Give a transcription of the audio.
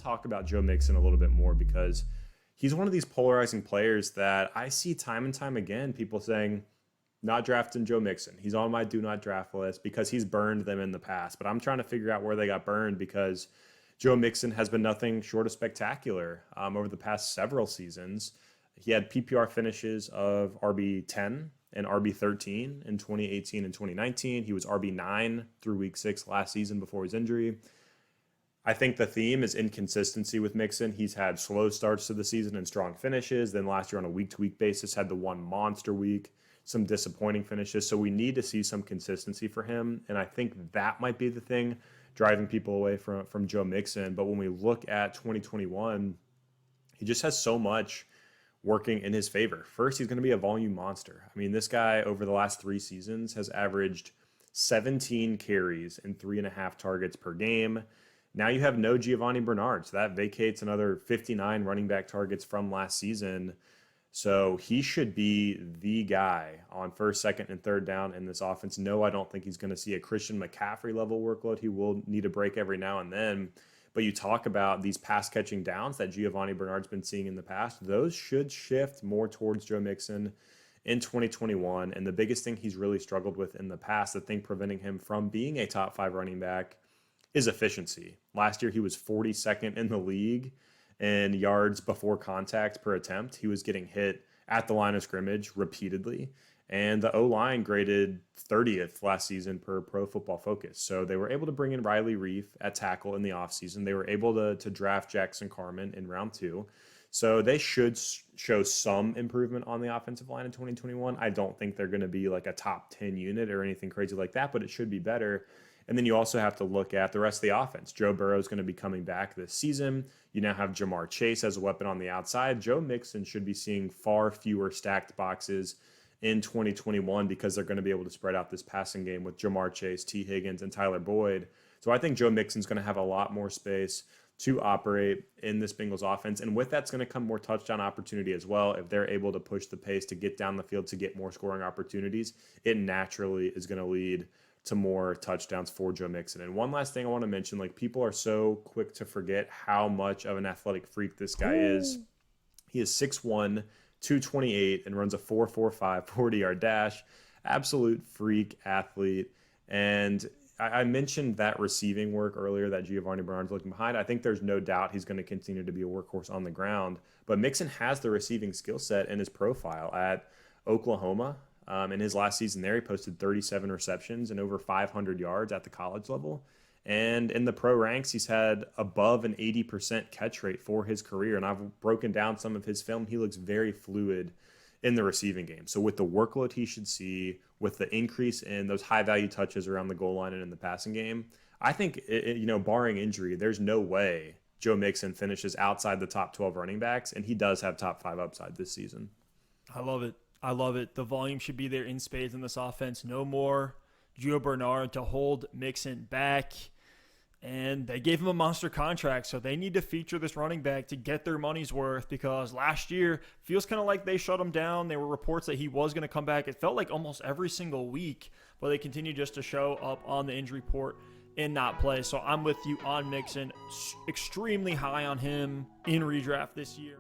talk about Joe Mixon a little bit more because he's one of these polarizing players that I see time and time again, people saying, not drafting Joe Mixon. He's on my do not draft list because he's burned them in the past. But I'm trying to figure out where they got burned because Joe Mixon has been nothing short of spectacular over the past several seasons. He had PPR finishes of RB10 and RB13 in 2018 and 2019. He was RB9 through week 6 last season before his injury. I think the theme is inconsistency with Mixon. He's had slow starts to the season and strong finishes. Then last year on a week-to-week basis had the one monster week, some disappointing finishes. So we need to see some consistency for him. And I think that might be the thing driving people away from Joe Mixon. But when we look at 2021, he just has so much working in his favor. First, he's going to be a volume monster. I mean, this guy over the last 3 seasons has averaged 17 carries and 3.5 targets per game. Now you have no Giovanni Bernard, so that vacates another 59 running back targets from last season. So he should be the guy on first, second, and third down in this offense. No, I don't think he's going to see a Christian McCaffrey level workload. He will need a break every now and then. But you talk about these pass-catching downs that Giovanni Bernard's been seeing in the past. Those should shift more towards Joe Mixon in 2021. And the biggest thing he's really struggled with in the past, the thing preventing him from being a top 5 running back, is efficiency. Last year, he was 42nd in the league in yards before contact per attempt. He was getting hit at the line of scrimmage repeatedly. And the O-line graded 30th last season per Pro Football Focus. So they were able to bring in Riley Reif at tackle in the offseason. They were able to draft Jackson Carman in round 2. So they should show some improvement on the offensive line in 2021. I don't think they're going to be like a top 10 unit or anything crazy like that, but it should be better. And then you also have to look at the rest of the offense. Joe Burrow is going to be coming back this season. You now have Jamar Chase as a weapon on the outside. Joe Mixon should be seeing far fewer stacked boxes in 2021 because they're going to be able to spread out this passing game with Jamar Chase, T. Higgins, and Tyler Boyd. So I think Joe Mixon's going to have a lot more space to operate in this Bengals offense. And with that's going to come more touchdown opportunity as well. If they're able to push the pace to get down the field to get more scoring opportunities, it naturally is going to lead to more touchdowns for Joe Mixon. And one last thing I want to mention, like people are so quick to forget how much of an athletic freak this guy is. He is 6'1", 228, and runs a 4.45 40-yard dash. Absolute freak athlete. And I mentioned that receiving work earlier that Giovanni Bernard's looking behind. I think there's no doubt he's going to continue to be a workhorse on the ground. But Mixon has the receiving skill set in his profile at Oklahoma. In his last season there, he posted 37 receptions and over 500 yards at the college level. And in the pro ranks, he's had above an 80% catch rate for his career. And I've broken down some of his film. He looks very fluid in the receiving game. So with the workload he should see, with the increase in those high-value touches around the goal line and in the passing game, I think, barring injury, there's no way Joe Mixon finishes outside the top 12 running backs, and he does have top 5 upside this season. I love it. I love it. The volume should be there in spades in this offense. No more Joe Bernard to hold Mixon back. And they gave him a monster contract, so they need to feature this running back to get their money's worth because last year feels kind of like they shut him down. There were reports that he was going to come back. It felt like almost every single week, but they continue just to show up on the injury report and not play. So I'm with you on Mixon. Extremely high on him in redraft this year.